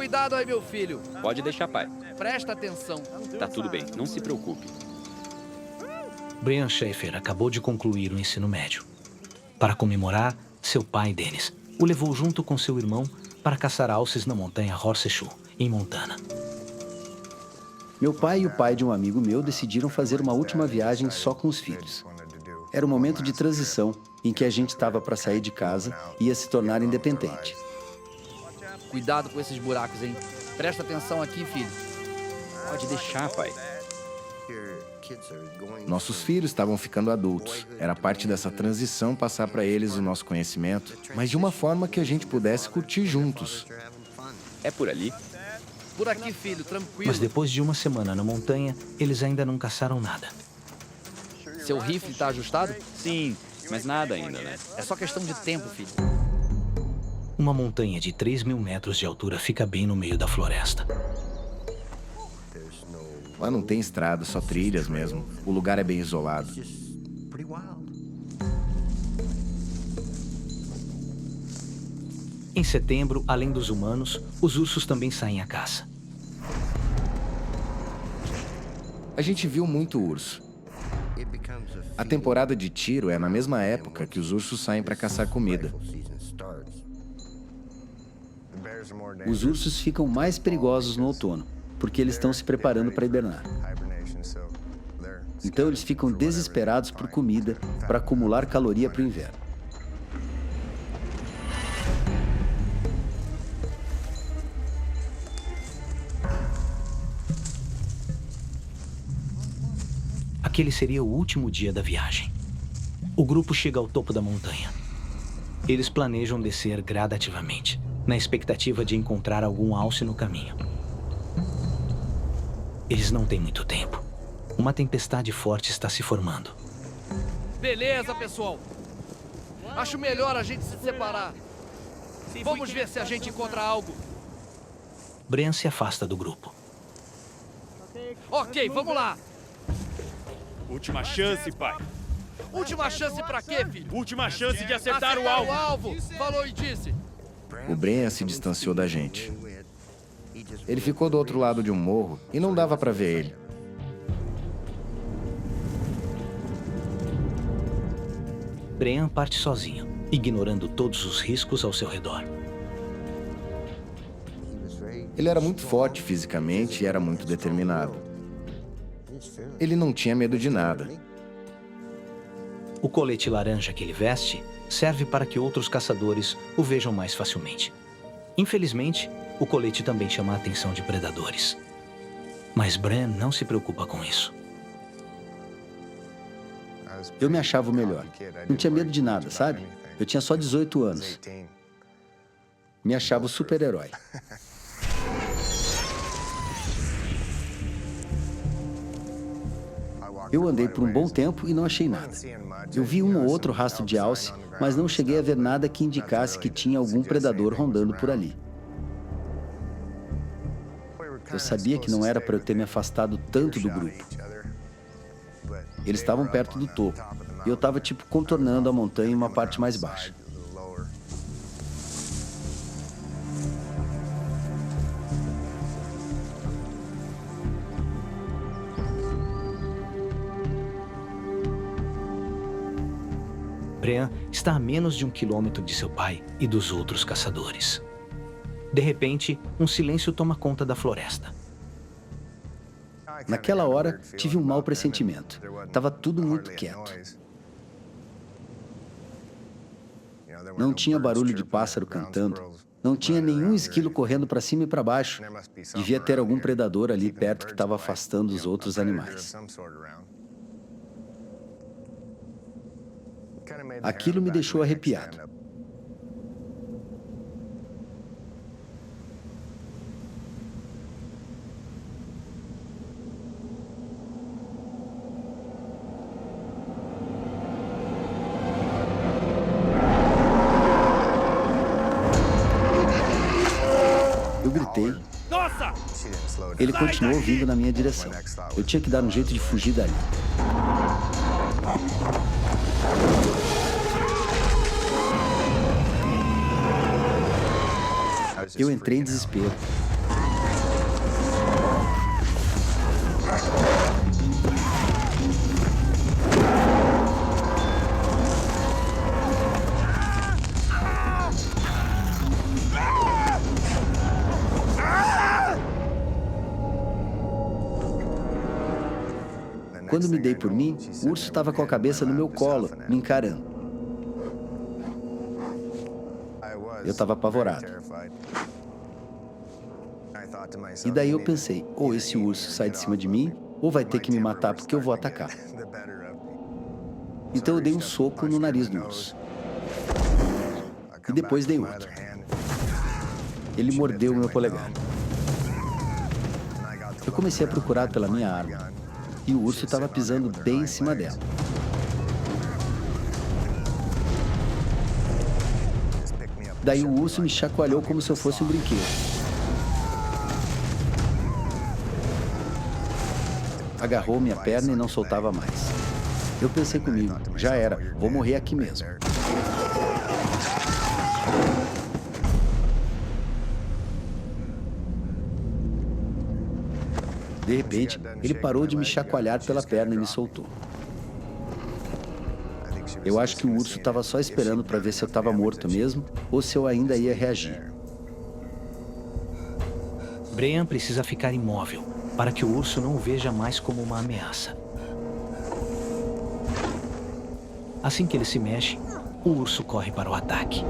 Cuidado aí, meu filho. Pode deixar, pai. Presta atenção. Tá tudo bem, não se preocupe. Brian Schaefer acabou de concluir o ensino médio. Para comemorar, seu pai, Dennis, o levou junto com seu irmão para caçar alces na montanha Horseshoe, em Montana. Meu pai e o pai de um amigo meu decidiram fazer uma última viagem só com os filhos. Era um momento de transição em que a gente estava para sair de casa e ia se tornar independente. Cuidado com esses buracos, hein? Presta atenção aqui, filho. Pode deixar, pai. Nossos filhos estavam ficando adultos. Era parte dessa transição passar para eles o nosso conhecimento, mas de uma forma que a gente pudesse curtir juntos. É por ali? Por aqui, filho, tranquilo. Mas depois de uma semana na montanha, eles ainda não caçaram nada. Seu rifle tá ajustado? Sim, mas nada ainda, né? É só questão de tempo, filho. Uma montanha de 3.000 metros de altura fica bem no meio da floresta. Lá não tem estrada, só trilhas mesmo. O lugar é bem isolado. Em setembro, além dos humanos, os ursos também saem à caça. A gente viu muito urso. A temporada de tiro é na mesma época que os ursos saem para caçar comida. Os ursos ficam mais perigosos no outono, porque eles estão se preparando para hibernar. Então eles ficam desesperados por comida para acumular caloria para o inverno. Aquele seria o último dia da viagem. O grupo chega ao topo da montanha. Eles planejam descer gradativamente, na expectativa de encontrar algum alce no caminho. Eles não têm muito tempo. Uma tempestade forte está se formando. Beleza, pessoal. Acho melhor a gente se separar. Vamos ver se a gente encontra algo. Brian se afasta do grupo. Ok, vamos lá. Última chance, pai. Última chance pra quê, filho? Última chance de acertar o alvo. Falou e disse. O Brian se distanciou da gente. Ele ficou do outro lado de um morro e não dava para ver ele. Brian parte sozinho, ignorando todos os riscos ao seu redor. Ele era muito forte fisicamente e era muito determinado. Ele não tinha medo de nada. O colete laranja que ele veste serve para que outros caçadores o vejam mais facilmente. Infelizmente, o colete também chama a atenção de predadores. Mas Brian não se preocupa com isso. Eu me achava o melhor. Não tinha medo de nada, sabe? Eu tinha só 18 anos. Me achava o super-herói. Eu andei por um bom tempo e não achei nada. Eu vi um ou outro rastro de alce, mas não cheguei a ver nada que indicasse que tinha algum predador rondando por ali. Eu sabia que não era para eu ter me afastado tanto do grupo. Eles estavam perto do topo, e eu estava tipo contornando a montanha em uma parte mais baixa. Brian está a menos de 1 quilômetro de seu pai e dos outros caçadores. De repente, um silêncio toma conta da floresta. Naquela hora, tive um mau pressentimento. Estava tudo muito quieto. Não tinha barulho de pássaro cantando. Não tinha nenhum esquilo correndo para cima e para baixo. Devia ter algum predador ali perto que estava afastando os outros animais. Aquilo me deixou arrepiado. Eu gritei. Nossa! Ele continuou vindo na minha direção. Eu tinha que dar um jeito de fugir dali. Eu entrei em desespero. Quando me dei por mim, o urso estava com a cabeça no meu colo, me encarando. Eu estava apavorado. E daí eu pensei, ou esse urso sai de cima de mim, ou vai ter que me matar porque eu vou atacar. Então eu dei um soco no nariz do urso. E depois dei outro. Ele mordeu o meu polegar. Eu comecei a procurar pela minha arma. E o urso estava pisando bem em cima dela. Daí o urso me chacoalhou como se eu fosse um brinquedo. Agarrou minha perna e não soltava mais. Eu pensei comigo, já era, vou morrer aqui mesmo. De repente, ele parou de me chacoalhar pela perna e me soltou. Eu acho que o urso estava só esperando para ver se eu estava morto mesmo ou se eu ainda ia reagir. Brian precisa ficar imóvel para que o urso não o veja mais como uma ameaça. Assim que ele se mexe, o urso corre para o ataque.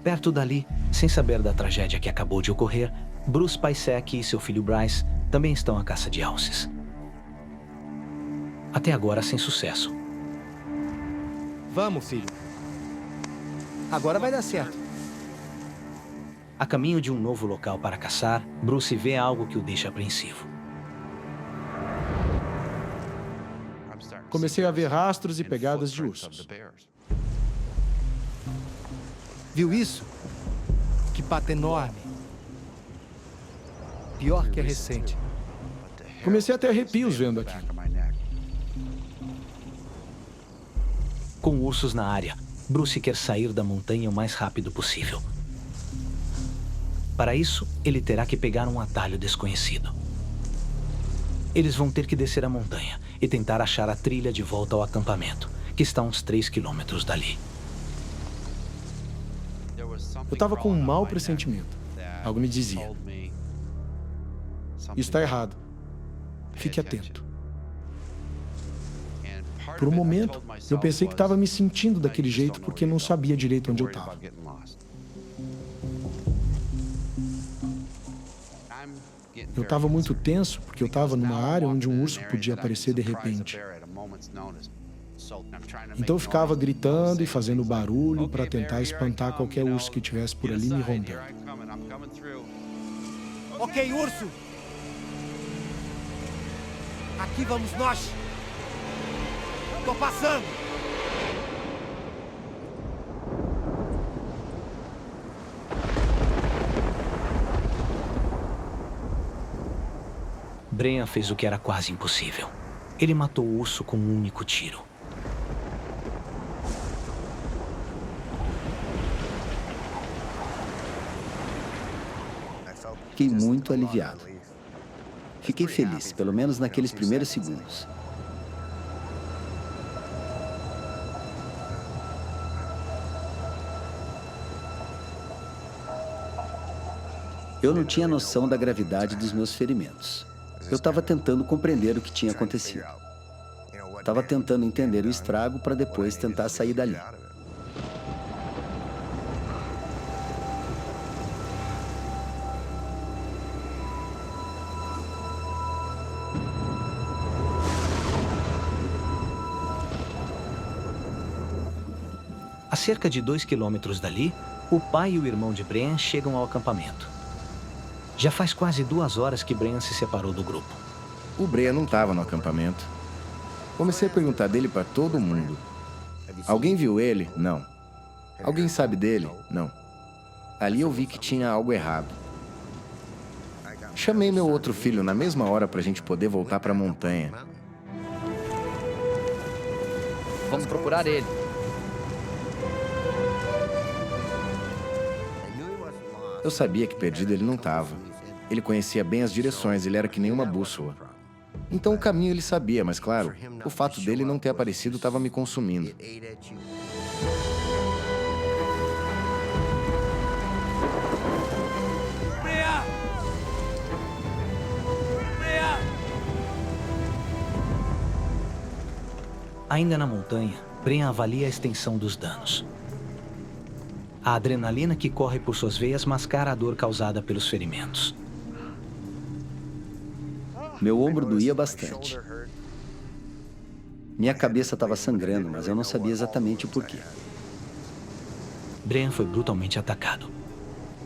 Perto dali, sem saber da tragédia que acabou de ocorrer, Bruce Paisek e seu filho Bryce também estão à caça de alces. Até agora sem sucesso. Vamos, filho. Agora vai dar certo. A caminho de um novo local para caçar, Bruce vê algo que o deixa apreensivo. Comecei a ver rastros e pegadas de ursos. Viu isso? Que pata enorme. Pior que é recente. Comecei a ter arrepios vendo aqui. Com ursos na área, Bruce quer sair da montanha o mais rápido possível. Para isso, ele terá que pegar um atalho desconhecido. Eles vão ter que descer a montanha e tentar achar a trilha de volta ao acampamento, que está a uns 3 quilômetros dali. Eu estava com um mau pressentimento. Algo me dizia: isso está errado. Fique atento. Por um momento, eu pensei que estava me sentindo daquele jeito porque não sabia direito onde eu estava. Eu estava muito tenso porque eu estava numa área onde um urso podia aparecer de repente. Então eu ficava gritando e fazendo barulho para tentar espantar qualquer urso que estivesse por ali me rondando. Ok, urso! Aqui vamos nós! Tô passando! Brian fez o que era quase impossível. Ele matou o urso com um único tiro. Fiquei muito aliviado. Fiquei feliz, pelo menos naqueles primeiros segundos. Eu não tinha noção da gravidade dos meus ferimentos. Eu estava tentando compreender o que tinha acontecido. Estava tentando entender o estrago para depois tentar sair dali. A cerca de 2 quilômetros dali, o pai e o irmão de Brian chegam ao acampamento. Já faz quase 2 horas que Brian se separou do grupo. O Brian não estava no acampamento. Comecei a perguntar dele para todo mundo. Alguém viu ele? Não. Alguém sabe dele? Não. Ali eu vi que tinha algo errado. Chamei meu outro filho na mesma hora para a gente poder voltar para a montanha. Vamos procurar ele. Eu sabia que perdido ele não estava. Ele conhecia bem as direções, ele era que nem uma bússola. Então o caminho ele sabia, mas claro, o fato dele não ter aparecido estava me consumindo. Brea! Brea! Ainda na montanha, Bren avalia a extensão dos danos. A adrenalina que corre por suas veias mascara a dor causada pelos ferimentos. Meu ombro doía bastante. Minha cabeça estava sangrando, mas eu não sabia exatamente o porquê. Bren foi brutalmente atacado.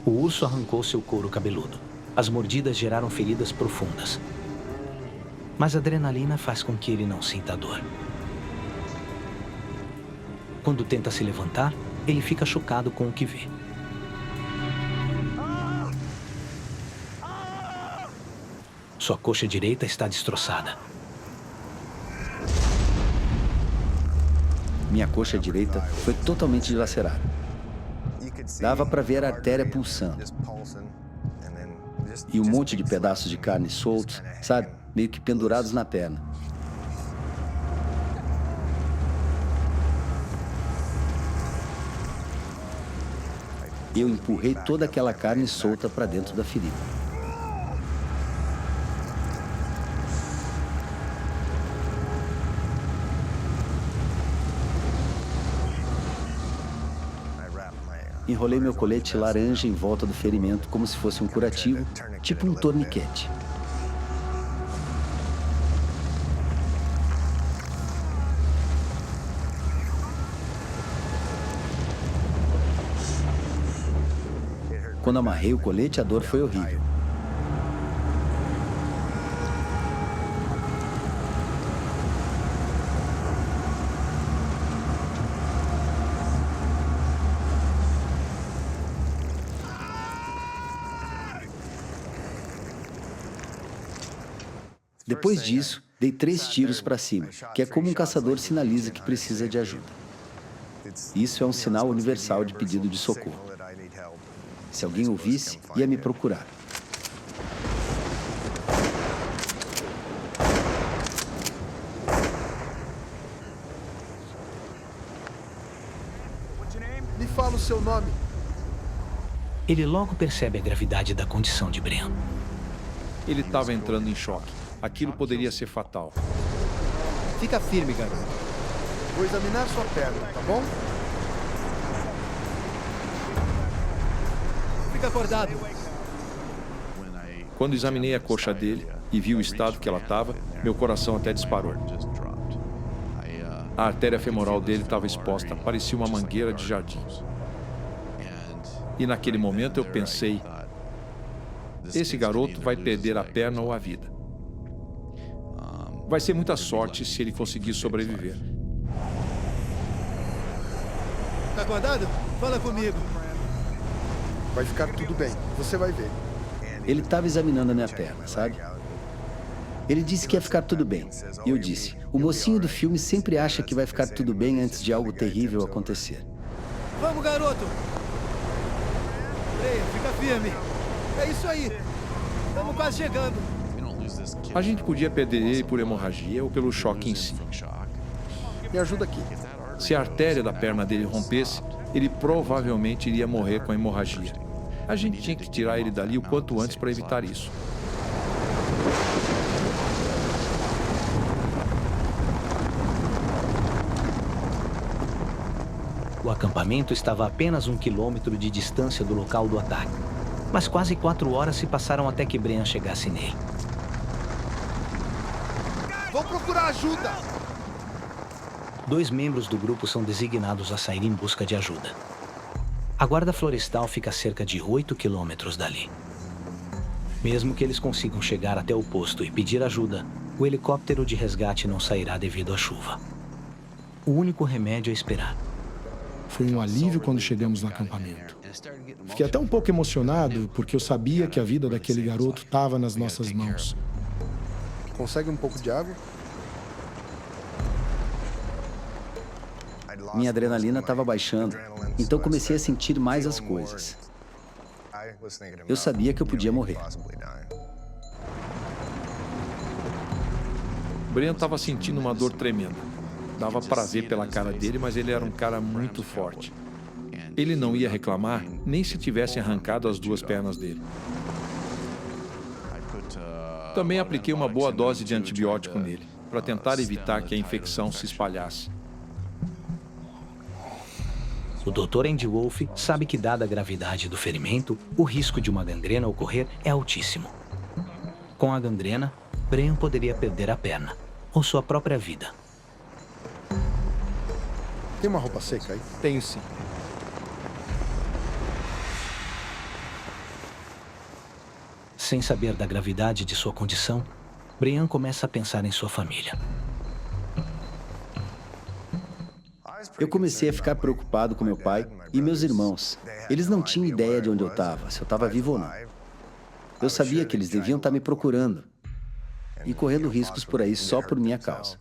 O urso arrancou seu couro cabeludo. As mordidas geraram feridas profundas. Mas a adrenalina faz com que ele não sinta dor. Quando tenta se levantar, ele fica chocado com o que vê. Sua coxa direita está destroçada. Minha coxa direita foi totalmente dilacerada. Dava para ver a artéria pulsando. E um monte de pedaços de carne soltos, sabe? Meio que pendurados na perna. Eu empurrei toda aquela carne solta para dentro da ferida. Enrolei meu colete laranja em volta do ferimento como se fosse um curativo, tipo um torniquete. Quando amarrei o colete, a dor foi horrível. Depois disso, dei 3 tiros para cima, que é como um caçador sinaliza que precisa de ajuda. Isso é um sinal universal de pedido de socorro. Se alguém ouvisse, ia me procurar. Me fala o seu nome. Ele logo percebe a gravidade da condição de Bren. Ele estava entrando em choque. Aquilo poderia ser fatal. Fica firme, garoto. Vou examinar sua perna, tá bom? Fica acordado. Quando examinei a coxa dele e vi o estado que ela estava, meu coração até disparou. A artéria femoral dele estava exposta, parecia uma mangueira de jardim. E naquele momento eu pensei, esse garoto vai perder a perna ou a vida. Vai ser muita sorte se ele conseguir sobreviver. Tá acordado? Fala comigo. Vai ficar tudo bem, você vai ver. Ele estava examinando a minha perna, sabe? Ele disse que ia ficar tudo bem. E eu disse, o mocinho do filme sempre acha que vai ficar tudo bem antes de algo terrível acontecer. Vamos, garoto! Ei, fica firme. É isso aí. Estamos quase chegando. A gente podia perder ele por hemorragia ou pelo choque em si. Me ajuda aqui. Se a artéria da perna dele rompesse, ele provavelmente iria morrer com a hemorragia. A gente tinha que tirar ele dali o quanto antes para evitar isso. O acampamento estava a apenas 1 quilômetro de distância do local do ataque. Mas quase 4 horas se passaram até que Bren chegasse nele. Vou procurar ajuda! 2 membros do grupo são designados a sair em busca de ajuda. A guarda florestal fica a cerca de 8 quilômetros dali. Mesmo que eles consigam chegar até o posto e pedir ajuda, o helicóptero de resgate não sairá devido à chuva. O único remédio é esperar. Foi um alívio quando chegamos no acampamento. Fiquei até um pouco emocionado, porque eu sabia que a vida daquele garoto estava nas nossas mãos. Consegue um pouco de água? Minha adrenalina estava baixando, então comecei a sentir mais as coisas. Eu sabia que eu podia morrer. Brian estava sentindo uma dor tremenda. Dava para ver pela cara dele, mas ele era um cara muito forte. Ele não ia reclamar nem se tivesse arrancado as 2 pernas dele. Também apliquei uma boa dose de antibiótico nele, para tentar evitar que a infecção se espalhasse. O Dr. Andy Wolfe sabe que, dada a gravidade do ferimento, o risco de uma gangrena ocorrer é altíssimo. Com a gangrena, Brian poderia perder a perna, ou sua própria vida. Tem uma roupa seca aí? Tenho sim. Sem saber da gravidade de sua condição, Brian começa a pensar em sua família. Eu comecei a ficar preocupado com meu pai e meus irmãos. Eles não tinham ideia de onde eu estava, se eu estava vivo ou não. Eu sabia que eles deviam estar me procurando e correndo riscos por aí só por minha causa.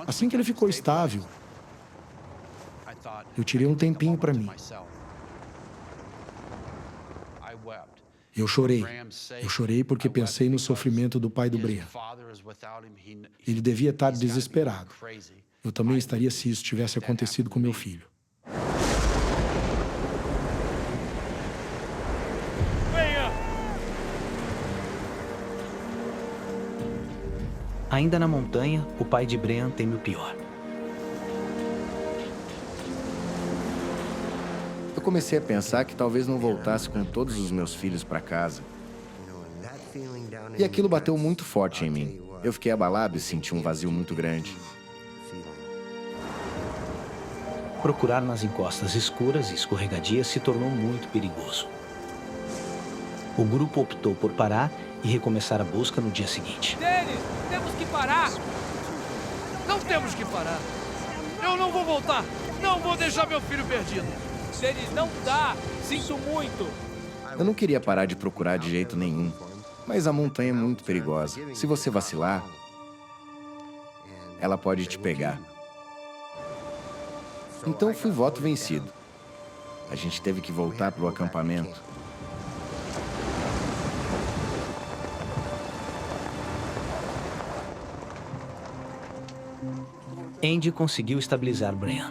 Assim que ele ficou estável, eu tirei um tempinho para mim. Eu chorei. Eu chorei porque pensei no sofrimento do pai do Brian. Ele devia estar desesperado. Eu também estaria se isso tivesse acontecido com meu filho. Venha! Ainda na montanha, o pai de Brian teme o pior. Eu comecei a pensar que talvez não voltasse com todos os meus filhos para casa. E aquilo bateu muito forte em mim. Eu fiquei abalado e senti um vazio muito grande. Procurar nas encostas escuras e escorregadias se tornou muito perigoso. O grupo optou por parar e recomeçar a busca no dia seguinte. Dennis, temos que parar! Não temos que parar! Eu não vou voltar! Não vou deixar meu filho perdido! Dennis, não dá! Sinto muito! Eu não queria parar de procurar de jeito nenhum. Mas a montanha é muito perigosa. Se você vacilar, ela pode te pegar. Então fui voto vencido. A gente teve que voltar para o acampamento. Andy conseguiu estabilizar Brian.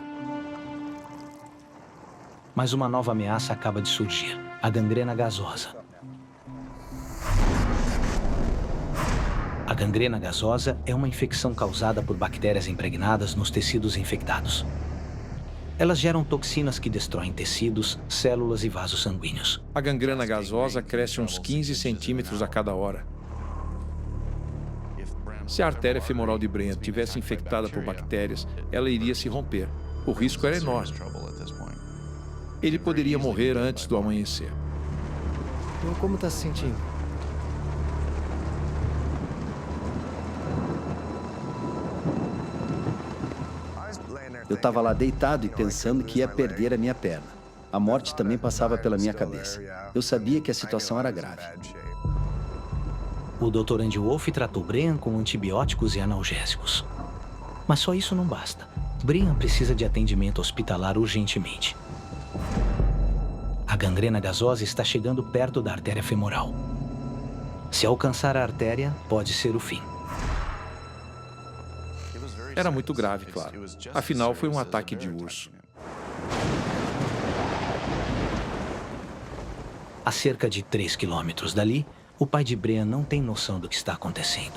Mas uma nova ameaça acaba de surgir: a gangrena gasosa. A gangrena gasosa é uma infecção causada por bactérias impregnadas nos tecidos infectados. Elas geram toxinas que destroem tecidos, células e vasos sanguíneos. A gangrena gasosa cresce uns 15 centímetros a cada hora. Se a artéria femoral de Brian tivesse infectada por bactérias, ela iria se romper. O risco era enorme. Ele poderia morrer antes do amanhecer. Então, como tá se sentindo? Eu estava lá deitado e pensando que ia perder a minha perna. A morte também passava pela minha cabeça. Eu sabia que a situação era grave. O Dr. Andy Wolfe tratou Brian com antibióticos e analgésicos. Mas só isso não basta. Brian precisa de atendimento hospitalar urgentemente. A gangrena gasosa está chegando perto da artéria femoral. Se alcançar a artéria, pode ser o fim. Era muito grave, claro. Afinal, foi um ataque de urso. A cerca de 3 quilômetros dali, o pai de Brian não tem noção do que está acontecendo.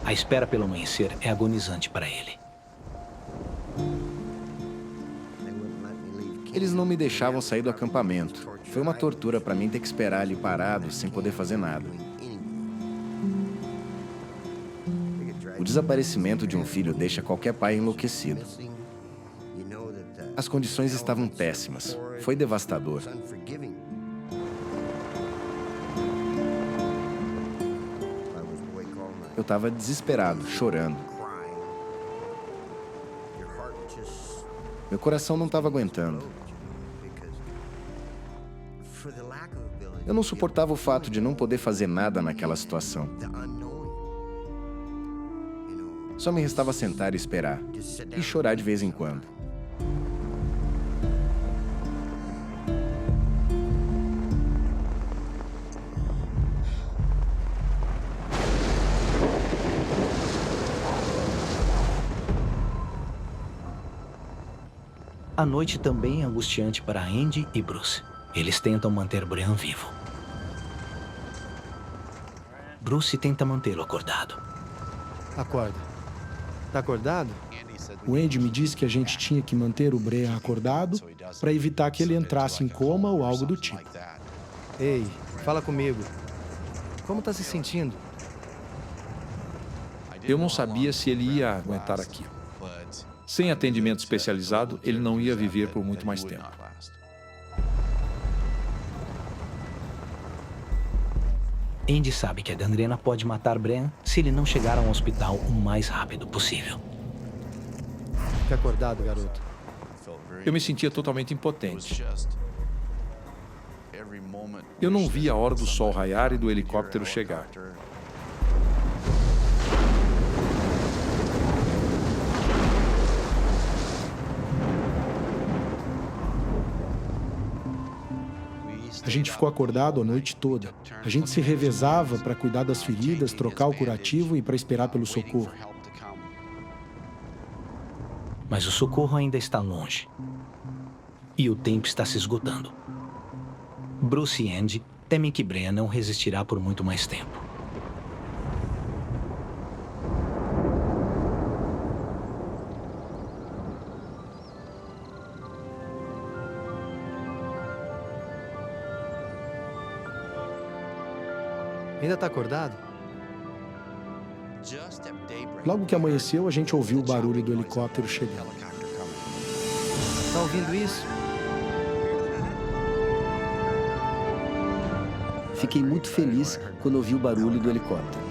A espera pelo amanhecer é agonizante para ele. Eles não me deixavam sair do acampamento. Foi uma tortura para mim ter que esperar ali parado, sem poder fazer nada. O desaparecimento de um filho deixa qualquer pai enlouquecido. As condições estavam péssimas. Foi devastador. Eu estava desesperado, chorando. Meu coração não estava aguentando. Eu não suportava o fato de não poder fazer nada naquela situação. Só me restava sentar e esperar. E chorar de vez em quando. A noite também é angustiante para Andy e Bruce. Eles tentam manter Brian vivo. Bruce tenta mantê-lo acordado. Acorda. Tá acordado? O Andy me disse que a gente tinha que manter o Brian acordado para evitar que ele entrasse em coma ou algo do tipo. Ei, fala comigo. Como tá se sentindo? Eu não sabia se ele ia aguentar aquilo. Sem atendimento especializado, ele não ia viver por muito mais tempo. Andy sabe que a gangrena pode matar Brian se ele não chegar ao hospital o mais rápido possível. Fica acordado, garoto. Eu me sentia totalmente impotente. Eu não via a hora do sol raiar e do helicóptero chegar. A gente ficou acordado a noite toda. A gente se revezava para cuidar das feridas, trocar o curativo e para esperar pelo socorro. Mas o socorro ainda está longe. E o tempo está se esgotando. Bruce e Andy temem que Brian não resistirá por muito mais tempo. Ainda tá acordado? Logo que amanheceu, a gente ouviu o barulho do helicóptero chegando. Tá ouvindo isso? Fiquei muito feliz quando ouvi o barulho do helicóptero.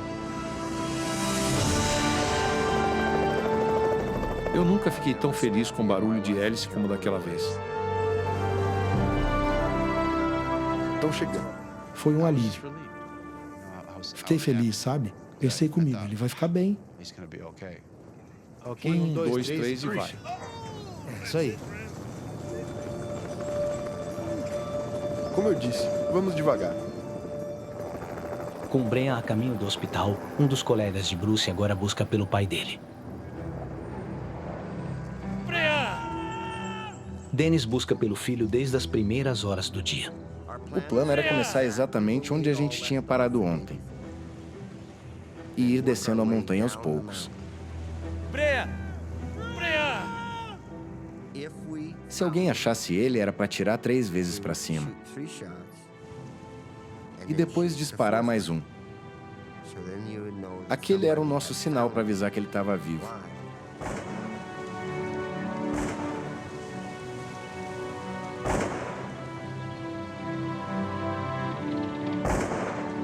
Eu nunca fiquei tão feliz com o barulho de hélice como daquela vez. Estão chegando. Foi um alívio. Fiquei feliz, sabe? Pensei comigo, ele vai ficar bem. Ok, 1, 2, 3 e vai. É isso aí. Como eu disse, vamos devagar. Com Brian a caminho do hospital, um dos colegas de Bruce agora busca pelo pai dele. Dennis busca pelo filho desde as primeiras horas do dia. O plano era começar exatamente onde a gente tinha parado ontem. E ir descendo a montanha aos poucos. Se alguém achasse ele, era para atirar 3 vezes para cima. E depois disparar mais um. Aquele era o nosso sinal para avisar que ele estava vivo.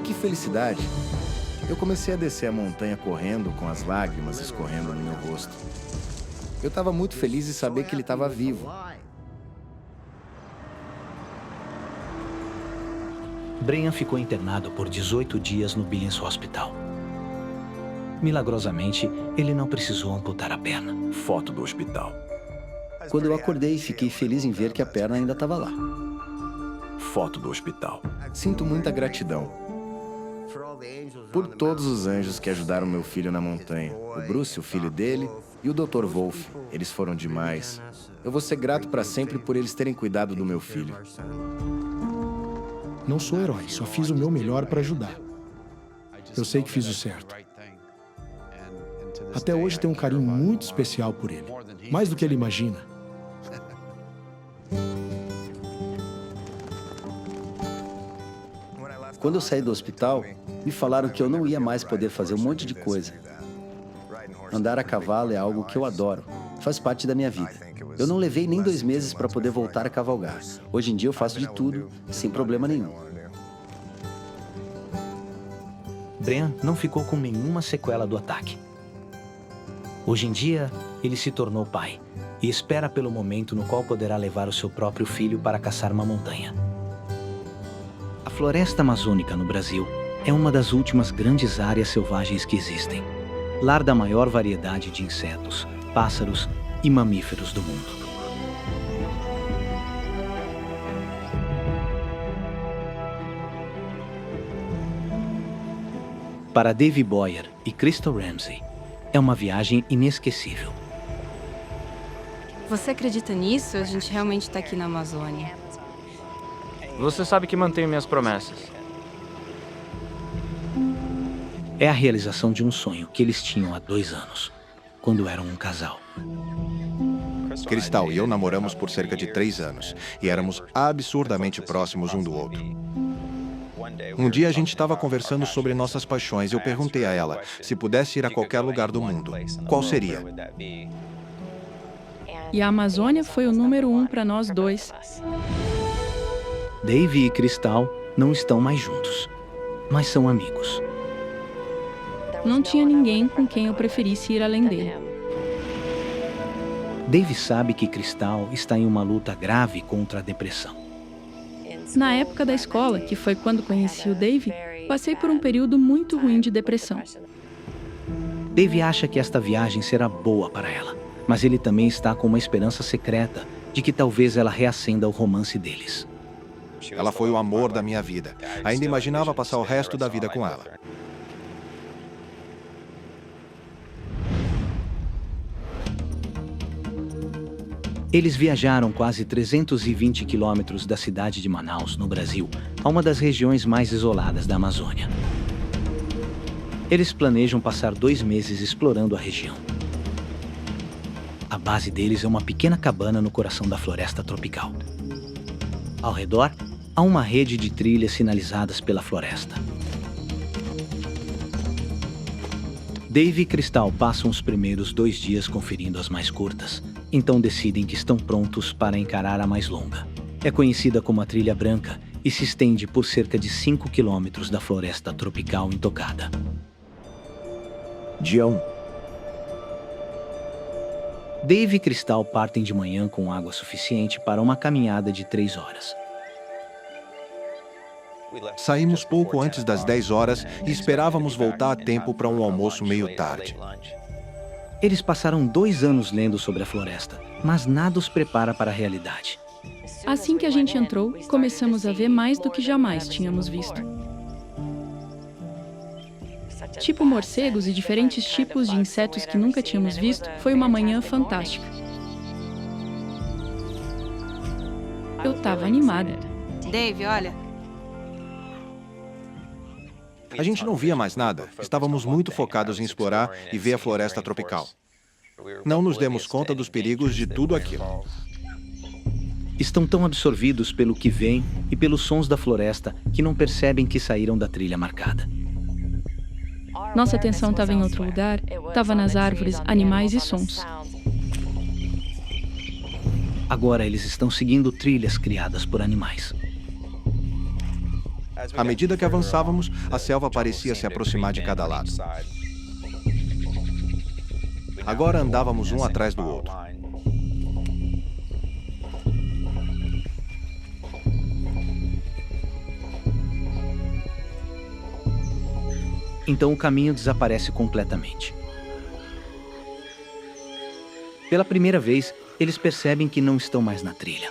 Que felicidade! Eu comecei a descer a montanha correndo, com as lágrimas escorrendo no meu rosto. Eu estava muito feliz em saber que ele estava vivo. Brian ficou internado por 18 dias no Billings Hospital. Milagrosamente, ele não precisou amputar a perna. Foto do hospital. Quando eu acordei, fiquei feliz em ver que a perna ainda estava lá. Foto do hospital. Sinto muita gratidão por todos os anjos que ajudaram meu filho na montanha. O Bruce, o filho dele, e o Dr. Wolf. Eles foram demais. Eu vou ser grato para sempre por eles terem cuidado do meu filho. Não sou herói, só fiz o meu melhor para ajudar. Eu sei que fiz o certo. Até hoje tenho um carinho muito especial por ele. Mais do que ele imagina. Quando eu saí do hospital, me falaram que eu não ia mais poder fazer um monte de coisa. Andar a cavalo é algo que eu adoro. Faz parte da minha vida. Eu não levei nem 2 meses para poder voltar a cavalgar. Hoje em dia eu faço de tudo, sem problema nenhum. Brian não ficou com nenhuma sequela do ataque. Hoje em dia, ele se tornou pai e espera pelo momento no qual poderá levar o seu próprio filho para caçar uma montanha. A floresta amazônica no Brasil é uma das últimas grandes áreas selvagens que existem. Lar da maior variedade de insetos, pássaros e mamíferos do mundo. Para Dave Boyer e Crystal Ramsey, é uma viagem inesquecível. Você acredita nisso? A gente realmente tá aqui na Amazônia. Você sabe que mantenho minhas promessas. É a realização de um sonho que eles tinham há 2 anos, quando eram um casal. Cristal e eu namoramos por cerca de 3 anos e éramos absurdamente próximos um do outro. Um dia a gente estava conversando sobre nossas paixões e eu perguntei a ela se pudesse ir a qualquer lugar do mundo, qual seria? E a Amazônia foi o número 1 para nós dois. Dave e Cristal não estão mais juntos, mas são amigos. Não tinha ninguém com quem eu preferisse ir além dele. Dave sabe que Cristal está em uma luta grave contra a depressão. Na época da escola, que foi quando conheci o Dave, passei por um período muito ruim de depressão. Dave acha que esta viagem será boa para ela, mas ele também está com uma esperança secreta de que talvez ela reacenda o romance deles. Ela foi o amor da minha vida. Ainda imaginava passar o resto da vida com ela. Eles viajaram quase 320 quilômetros da cidade de Manaus, no Brasil, a uma das regiões mais isoladas da Amazônia. Eles planejam passar 2 meses explorando a região. A base deles é uma pequena cabana no coração da floresta tropical. Ao redor, há uma rede de trilhas sinalizadas pela floresta. Dave e Cristal passam os primeiros 2 dias conferindo as mais curtas, então decidem que estão prontos para encarar a mais longa. É conhecida como a Trilha Branca e se estende por cerca de 5 quilômetros da floresta tropical intocada. Dia 1. Dave e Cristal partem de manhã com água suficiente para uma caminhada de 3 horas. Saímos pouco antes das 10 horas e esperávamos voltar a tempo para um almoço meio tarde. Eles passaram 2 anos lendo sobre a floresta, mas nada os prepara para a realidade. Assim que a gente entrou, começamos a ver mais do que jamais tínhamos visto. Tipo morcegos e diferentes tipos de insetos que nunca tínhamos visto, foi uma manhã fantástica. Eu estava animada. Dave, olha. A gente não via mais nada. Estávamos muito focados em explorar e ver a floresta tropical. Não nos demos conta dos perigos de tudo aquilo. Estão tão absorvidos pelo que veem e pelos sons da floresta que não percebem que saíram da trilha marcada. Nossa atenção estava em outro lugar, estava nas árvores, animais e sons. Agora eles estão seguindo trilhas criadas por animais. À medida que avançávamos, a selva parecia se aproximar de cada lado. Agora andávamos um atrás do outro. Então o caminho desaparece completamente. Pela primeira vez, eles percebem que não estão mais na trilha.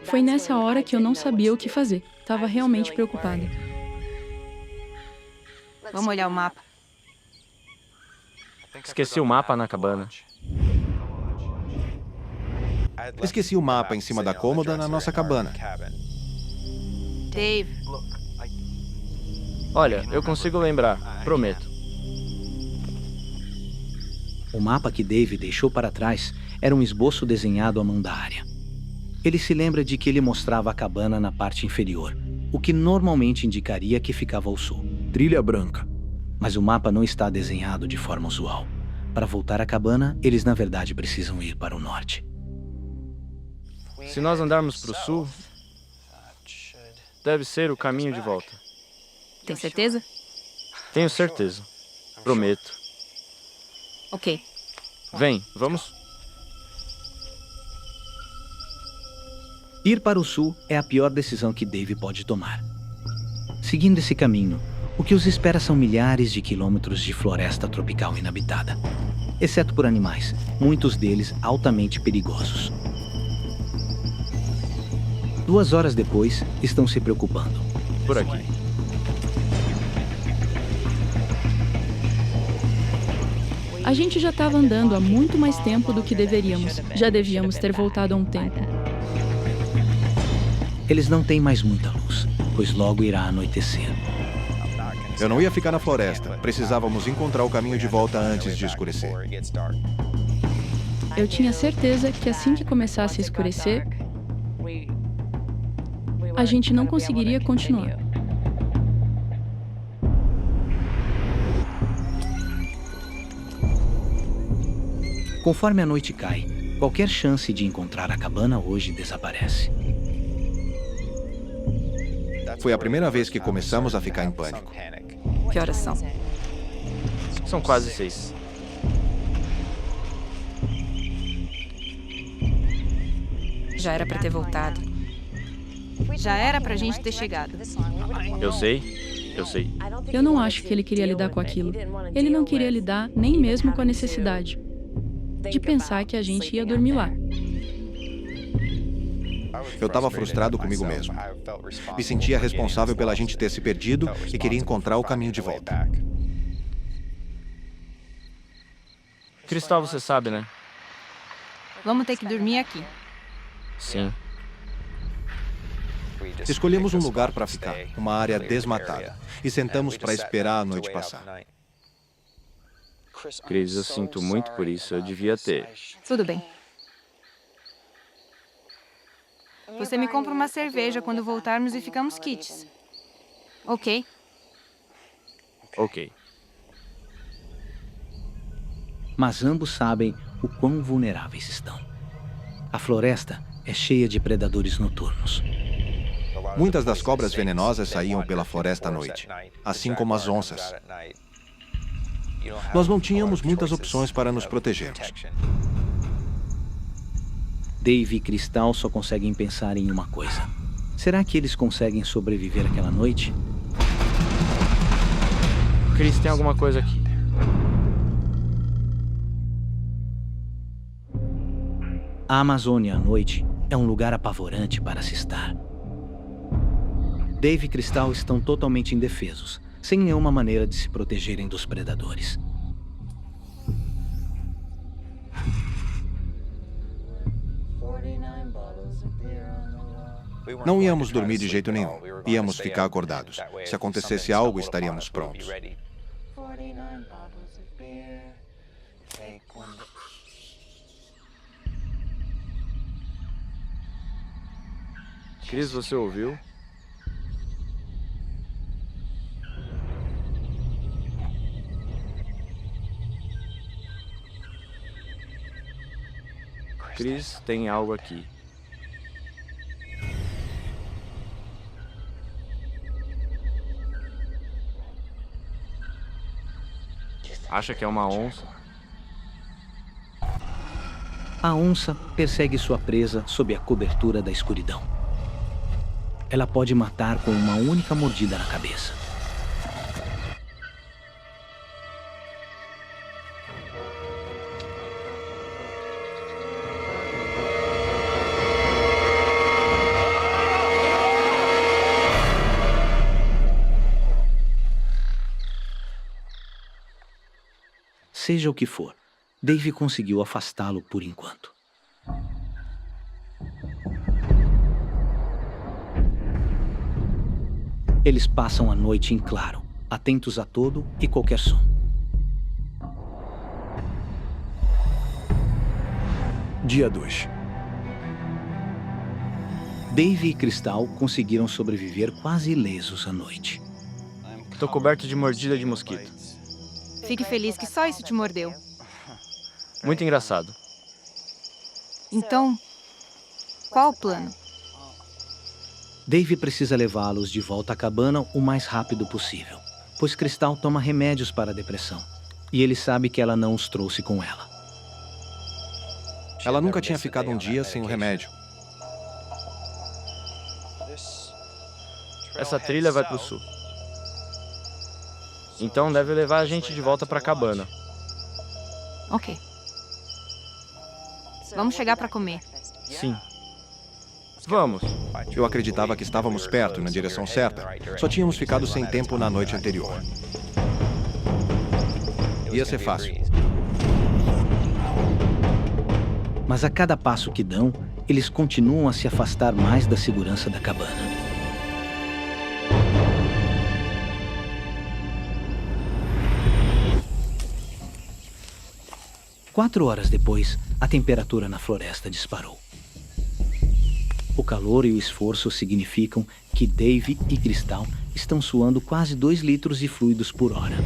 Foi nessa hora que eu não sabia o que fazer. Estava realmente preocupada. Vamos olhar o mapa. Esqueci o mapa na cabana. Esqueci o mapa em cima da cômoda na nossa cabana. Dave. Olha, eu consigo lembrar, prometo. O mapa que Dave deixou para trás era um esboço desenhado à mão da área. Ele se lembra de que ele mostrava a cabana na parte inferior, o que normalmente indicaria que ficava ao sul. Trilha Branca. Mas o mapa não está desenhado de forma usual. Para voltar à cabana, eles na verdade precisam ir para o norte. Se nós andarmos para o sul, deve ser o caminho de volta. Tem certeza? Tenho certeza. Prometo. Ok. Vem, vamos? Ir para o sul é a pior decisão que Dave pode tomar. Seguindo esse caminho, o que os espera são milhares de quilômetros de floresta tropical inabitada, exceto por animais, muitos deles altamente perigosos. 2 horas depois, estão se preocupando. Por aqui. A gente já estava andando há muito mais tempo do que deveríamos. Já devíamos ter voltado há um tempo. Eles não têm mais muita luz, pois logo irá anoitecer. Eu não ia ficar na floresta. Precisávamos encontrar o caminho de volta antes de escurecer. Eu tinha certeza que assim que começasse a escurecer, a gente não conseguiria continuar. Conforme a noite cai, qualquer chance de encontrar a cabana hoje desaparece. Foi a primeira vez que começamos a ficar em pânico. Que horas são? São quase 6. Já era pra ter voltado. Já era pra gente ter chegado. Eu sei. Eu não acho que ele queria lidar com aquilo. Ele não queria lidar nem mesmo com a necessidade de pensar que a gente ia dormir lá. Eu estava frustrado comigo mesmo. Me sentia responsável pela gente ter se perdido e queria encontrar o caminho de volta. Cristal, você sabe, né? Vamos ter que dormir aqui. Sim. Escolhemos um lugar para ficar, uma área desmatada, e sentamos para esperar a noite passar. Cris, eu sinto muito por isso. Eu devia ter. Tudo bem. Você me compra uma cerveja quando voltarmos e ficamos quites. Ok? Ok. Mas ambos sabem o quão vulneráveis estão. A floresta é cheia de predadores noturnos. Muitas das cobras venenosas saíam pela floresta à noite, assim como as onças. Nós não tínhamos muitas opções para nos protegermos. Dave e Cristal só conseguem pensar em uma coisa. Será que eles conseguem sobreviver aquela noite? Cris, tem alguma coisa aqui. A Amazônia à noite é um lugar apavorante para se estar. Dave e Cristal estão totalmente indefesos, sem nenhuma maneira de se protegerem dos predadores. Não íamos dormir de jeito nenhum. Íamos ficar acordados. Se acontecesse algo, estaríamos prontos. Cris, você ouviu? Cris, tem algo aqui. Acha que é uma onça? A onça persegue sua presa sob a cobertura da escuridão. Ela pode matar com uma única mordida na cabeça. Seja o que for, Dave conseguiu afastá-lo por enquanto. Eles passam a noite em claro, atentos a todo e qualquer som. Dia 2. Dave e Cristal conseguiram sobreviver quase ilesos à noite. Tô coberto de mordida de mosquito. Fique feliz que só isso te mordeu. Muito engraçado. Então, qual o plano? Dave precisa levá-los de volta à cabana o mais rápido possível, pois Cristal toma remédios para a depressão, e ele sabe que ela não os trouxe com ela. Ela nunca tinha ficado um dia sem o remédio. Essa trilha vai pro sul. Então deve levar a gente de volta pra cabana. Ok. Vamos chegar pra comer. Sim. Vamos. Eu acreditava que estávamos perto, na direção certa. Só tínhamos ficado sem tempo na noite anterior. Ia ser fácil. Mas a cada passo que dão, eles continuam a se afastar mais da segurança da cabana. Quatro horas depois, a temperatura na floresta disparou. O calor e o esforço significam que Dave e Cristal estão suando quase 2 litros de fluidos por hora.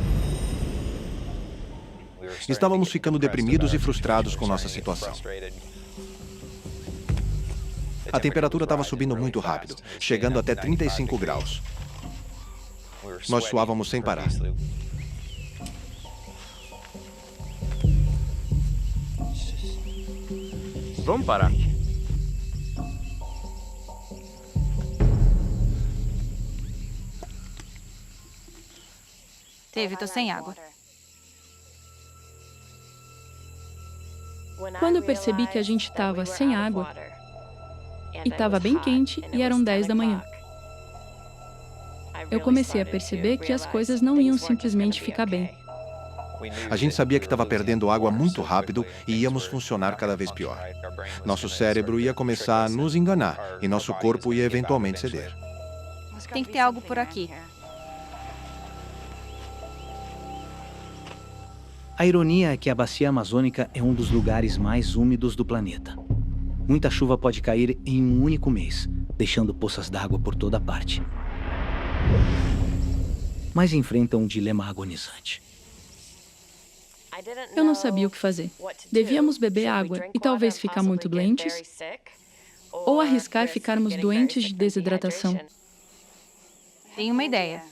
Estávamos ficando deprimidos e frustrados com nossa situação. A temperatura estava subindo muito rápido, chegando até 35 graus. Nós suávamos sem parar. Vamos parar. Dave, tô sem água. Quando eu percebi que a gente estava sem água, e estava bem quente, e eram 10 da manhã, eu comecei a perceber que as coisas não iam simplesmente ficar bem. A gente sabia que estava perdendo água muito rápido e íamos funcionar cada vez pior. Nosso cérebro ia começar a nos enganar e nosso corpo ia eventualmente ceder. Tem que ter algo por aqui. A ironia é que a bacia amazônica é um dos lugares mais úmidos do planeta. Muita chuva pode cair em um único mês, deixando poças d'água por toda parte. Mas enfrentam um dilema agonizante. Eu não sabia o que fazer. Devíamos beber água e talvez ficar muito doentes? Ou arriscar ficarmos doentes de desidratação? Tenho uma ideia.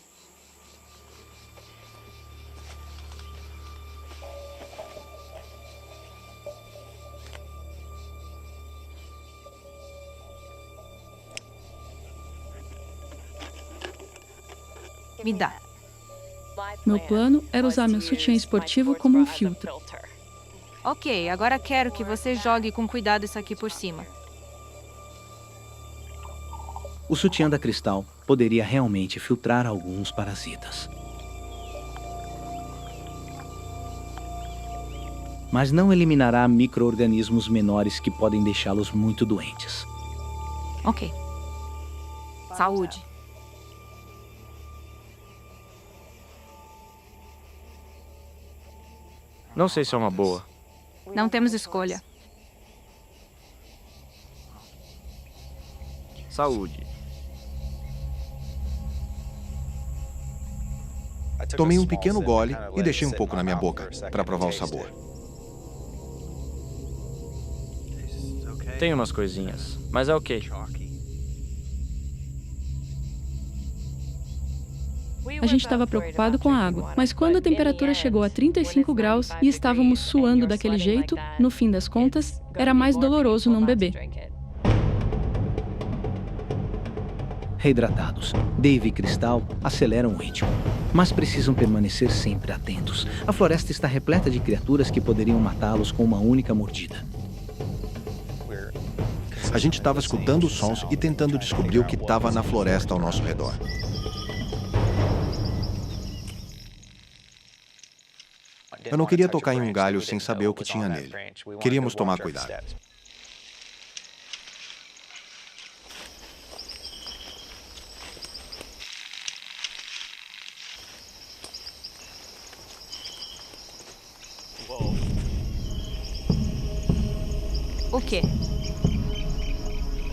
Me dá. Meu plano era usar meu sutiã esportivo como um filtro. Ok, agora quero que você jogue com cuidado isso aqui por cima. O sutiã da Cristal poderia realmente filtrar alguns parasitas. Mas não eliminará micro-organismos menores que podem deixá-los muito doentes. Ok. Saúde. Não sei se é uma boa. Não temos escolha. Saúde. Tomei um pequeno gole e deixei um pouco na minha boca, para provar o sabor. Tem umas coisinhas, mas é ok. A gente estava preocupado com a água, mas quando a temperatura chegou a 35 graus e estávamos suando daquele jeito, no fim das contas, era mais doloroso não beber. Reidratados, Dave e Cristal aceleram o ritmo, mas precisam permanecer sempre atentos. A floresta está repleta de criaturas que poderiam matá-los com uma única mordida. A gente estava escutando os sons e tentando descobrir o que estava na floresta ao nosso redor. Eu não queria tocar em um galho sem saber o que tinha nele. Queríamos tomar cuidado. O quê?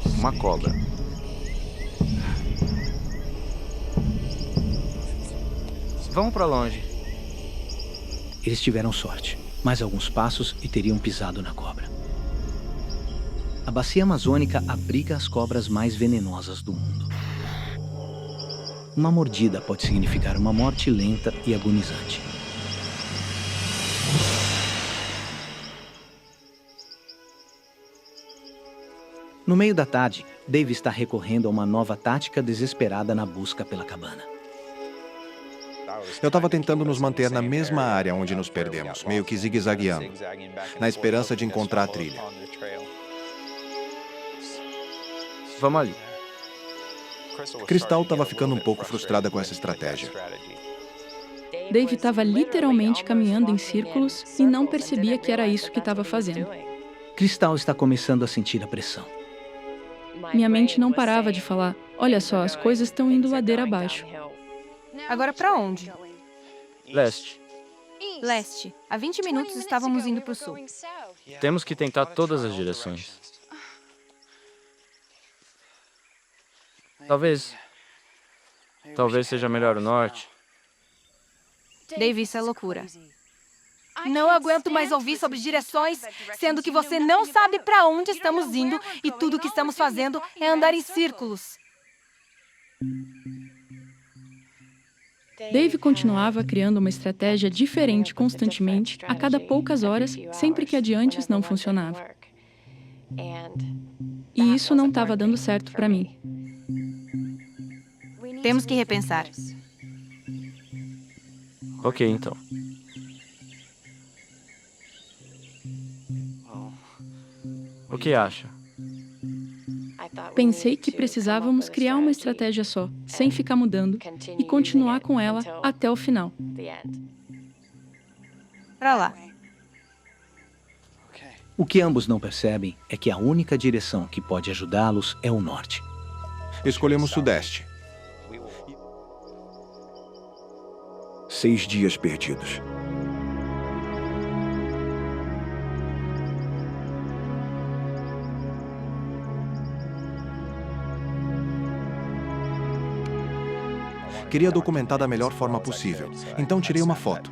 Uma cobra. Vamos pra longe. Eles tiveram sorte. Mais alguns passos e teriam pisado na cobra. A bacia amazônica abriga as cobras mais venenosas do mundo. Uma mordida pode significar uma morte lenta e agonizante. No meio da tarde, Dave está recorrendo a uma nova tática desesperada na busca pela cabana. Eu estava tentando nos manter na mesma área onde nos perdemos, meio que zigue-zagueando, na esperança de encontrar a trilha. Vamos ali. Cristal estava ficando um pouco frustrada com essa estratégia. Dave estava literalmente caminhando em círculos e não percebia que era isso que estava fazendo. Cristal está começando a sentir a pressão. Minha mente não parava de falar: olha só, as coisas estão indo ladeira abaixo. Agora pra onde? Leste. Leste. Há 20 minutos estávamos indo pro sul. Temos que tentar todas as direções. Talvez seja melhor o norte. Dave, isso é loucura. Não aguento mais ouvir sobre direções, sendo que você não sabe pra onde estamos indo e tudo que estamos fazendo é andar em círculos. Dave continuava criando uma estratégia diferente constantemente, a cada poucas horas, sempre que adiantes não funcionava. E isso não estava dando certo para mim. Temos que repensar. Ok, então. O que acha? Pensei que precisávamos criar uma estratégia só, sem ficar mudando, e continuar com ela até o final. Pra lá. O que ambos não percebem é que a única direção que pode ajudá-los é o norte. Escolhemos sudeste. 6 dias perdidos. Queria documentar da melhor forma possível, então tirei uma foto.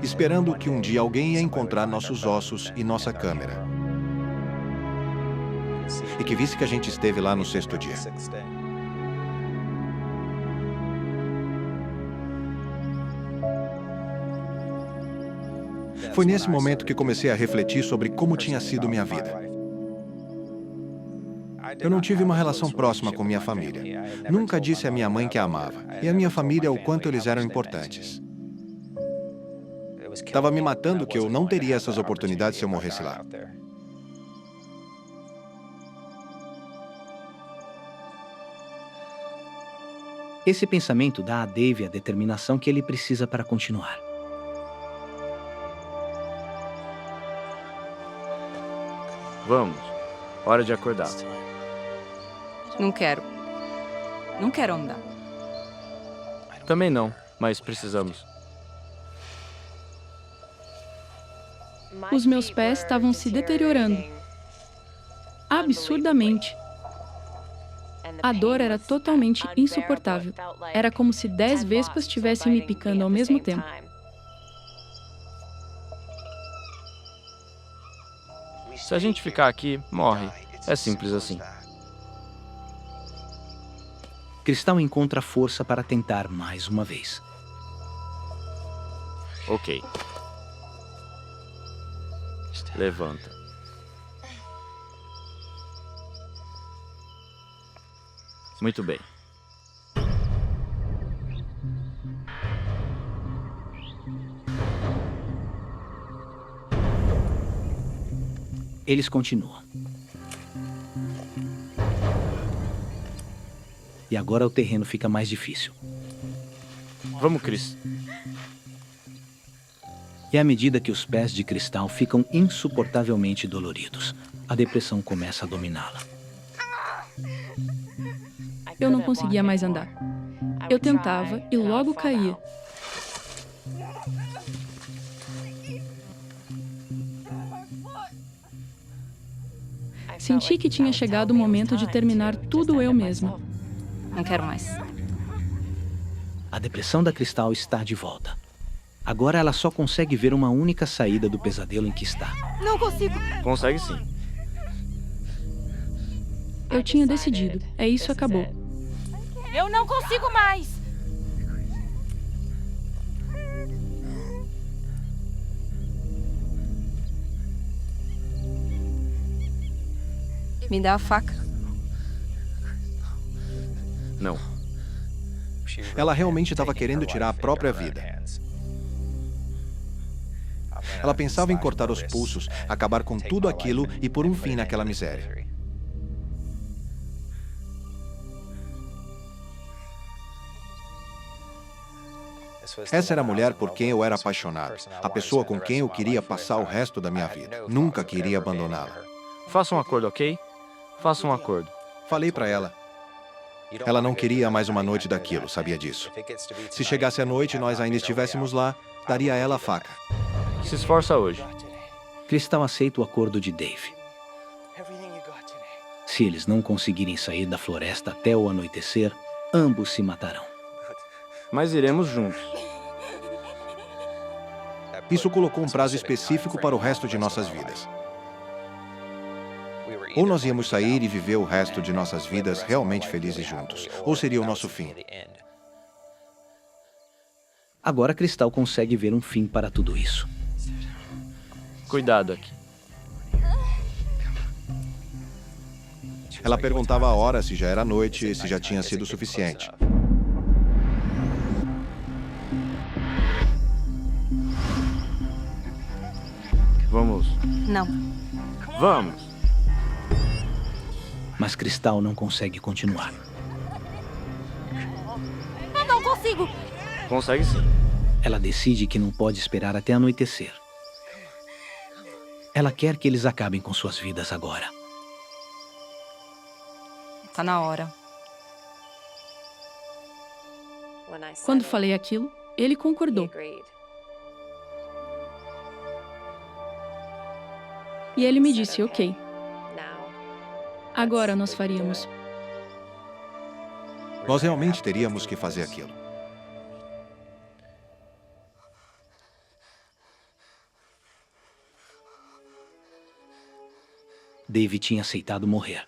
Esperando que um dia alguém ia encontrar nossos ossos e nossa câmera. E que visse que a gente esteve lá no 6º dia. Foi nesse momento que comecei a refletir sobre como tinha sido minha vida. Eu não tive uma relação próxima com minha família. Nunca disse à minha mãe que a amava. E a minha família o quanto eles eram importantes. Estava me matando que eu não teria essas oportunidades se eu morresse lá. Esse pensamento dá a Dave a determinação que ele precisa para continuar. Vamos. Hora de acordar. Não quero. Não quero andar. Também não, mas precisamos. Os meus pés estavam se deteriorando. Absurdamente. A dor era totalmente insuportável. Era como se 10 vespas estivessem me picando ao mesmo tempo. Se a gente ficar aqui, morre. É simples assim. Cristal encontra força para tentar mais uma vez. Ok. Levanta. Muito bem. Eles continuam. E agora o terreno fica mais difícil. Vamos, Chris. E à medida que os pés de Cristal ficam insuportavelmente doloridos, a depressão começa a dominá-la. Eu não conseguia mais andar. Eu tentava e logo caía. Senti que tinha chegado o momento de terminar tudo eu mesma. Não quero mais. A depressão da Cristal está de volta. Agora ela só consegue ver uma única saída do pesadelo em que está. Não consigo. Consegue sim. Eu tinha decidido. É isso, acabou. Eu não consigo mais. Me dá a faca. Não. Ela realmente estava querendo tirar a própria vida. Ela pensava em cortar os pulsos, acabar com tudo aquilo e pôr um fim naquela miséria. Essa era a mulher por quem eu era apaixonado, a pessoa com quem eu queria passar o resto da minha vida. Nunca queria abandoná-la. Faça um acordo, ok? Faça um acordo. Falei para ela. Ela não queria mais uma noite daquilo, sabia disso. Se chegasse a noite e nós ainda estivéssemos lá, daria a ela a faca. Se esforça hoje. Cristal aceita o acordo de Dave. Se eles não conseguirem sair da floresta até o anoitecer, ambos se matarão. Mas iremos juntos. Isso colocou um prazo específico para o resto de nossas vidas. Ou nós íamos sair e viver o resto de nossas vidas realmente felizes juntos, ou seria o nosso fim. Agora Cristal consegue ver um fim para tudo isso. Cuidado aqui. Ela perguntava a hora, se já era noite, se já tinha sido suficiente. Vamos. Não. Vamos. Mas Cristal não consegue continuar. Eu não consigo. Consegue sim. Ela decide que não pode esperar até anoitecer. Ela quer que eles acabem com suas vidas agora. Tá na hora. Quando falei aquilo, ele concordou. E ele me disse, ok. Agora nós faríamos. Nós realmente teríamos que fazer aquilo. Dave tinha aceitado morrer,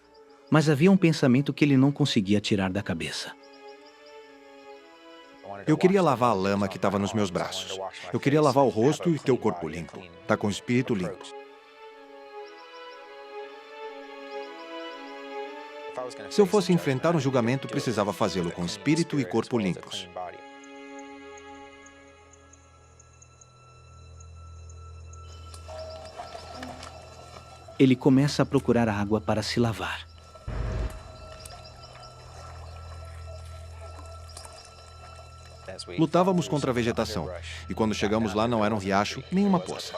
mas havia um pensamento que ele não conseguia tirar da cabeça. Eu queria lavar a lama que estava nos meus braços. Eu queria lavar o rosto e ter o corpo limpo. Tá com o espírito limpo. Se eu fosse enfrentar um julgamento, precisava fazê-lo com espírito e corpo limpos. Ele começa a procurar água para se lavar. Lutávamos contra a vegetação, e quando chegamos lá não era um riacho, nem uma poça.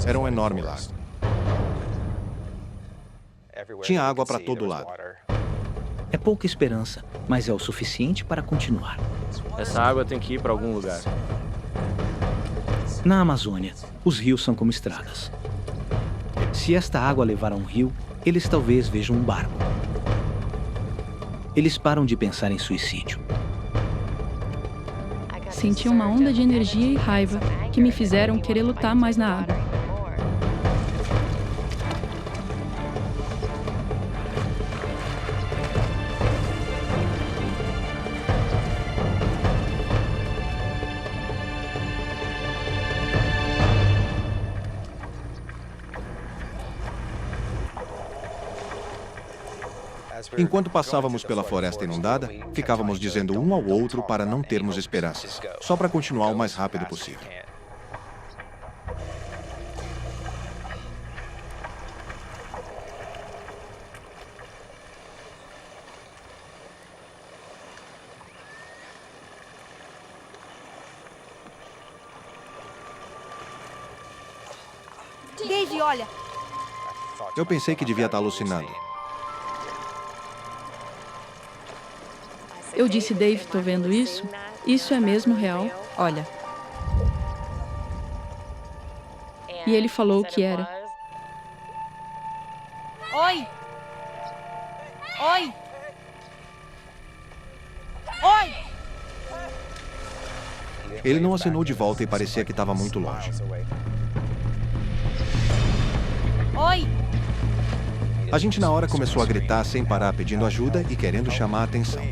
Era um enorme lago. Tinha água para todo lado. É pouca esperança, mas é o suficiente para continuar. Essa água tem que ir para algum lugar. Na Amazônia, os rios são como estradas. Se esta água levar a um rio, eles talvez vejam um barco. Eles param de pensar em suicídio. Senti uma onda de energia e raiva que me fizeram querer lutar mais na água. Enquanto passávamos pela floresta inundada, ficávamos dizendo um ao outro para não termos esperanças, só para continuar o mais rápido possível. Dave, olha. Eu pensei que devia estar alucinando. Eu disse, Dave, tô vendo isso? Isso é mesmo real? Olha. E ele falou o que era. Oi! Oi! Oi! Ele não acenou de volta e parecia que estava muito longe. Oi! A gente na hora começou a gritar sem parar, pedindo ajuda e querendo chamar a atenção.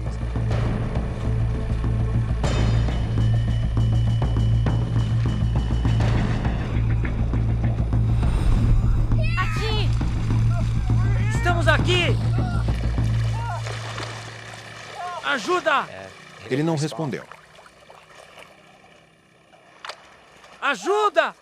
Aqui! Estamos aqui! Ajuda! Ele não respondeu. Ajuda!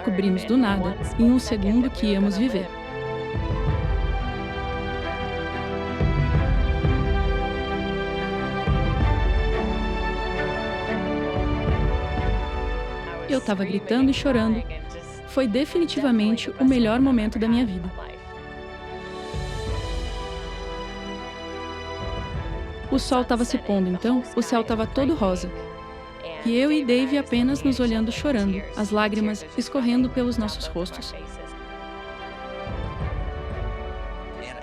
descobrimos do nada, em um segundo, que íamos viver. Eu estava gritando e chorando. Foi definitivamente o melhor momento da minha vida. O sol estava se pondo, então o céu estava todo rosa. E eu e Dave apenas nos olhando chorando, as lágrimas escorrendo pelos nossos rostos.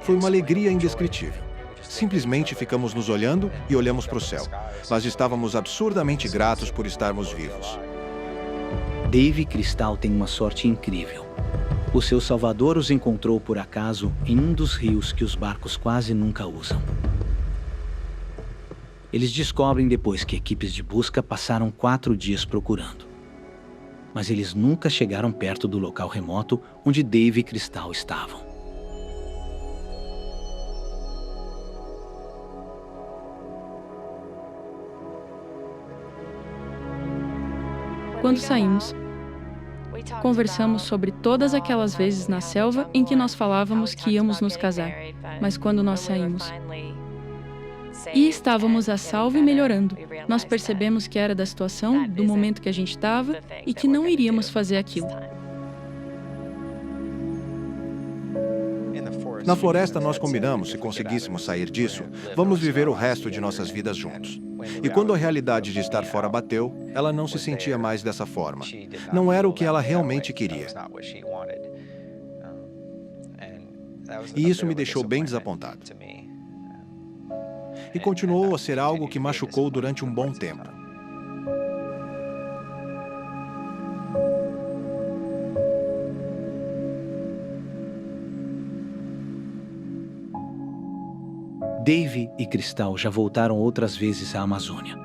Foi uma alegria indescritível. Simplesmente ficamos nos olhando e olhamos para o céu. Nós estávamos absurdamente gratos por estarmos vivos. Dave e Crystal têm uma sorte incrível. O seu salvador os encontrou por acaso em um dos rios que os barcos quase nunca usam. Eles descobrem depois que equipes de busca passaram 4 dias procurando. Mas eles nunca chegaram perto do local remoto onde Dave e Crystal estavam. Quando saímos, conversamos sobre todas aquelas vezes na selva em que nós falávamos que íamos nos casar, mas quando nós saímos e estávamos a salvo e melhorando, nós percebemos que era da situação, do momento que a gente estava e que não iríamos fazer aquilo. Na floresta, nós combinamos, se conseguíssemos sair disso, vamos viver o resto de nossas vidas juntos. E quando a realidade de estar fora bateu, ela não se sentia mais dessa forma. Não era o que ela realmente queria. E isso me deixou bem desapontado. E continuou a ser algo que machucou durante um bom tempo. Dave e Crystal já voltaram outras vezes à Amazônia.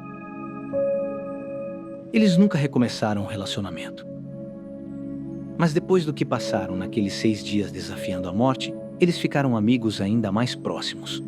Eles nunca recomeçaram um relacionamento. Mas depois do que passaram naqueles 6 dias desafiando a morte, eles ficaram amigos ainda mais próximos.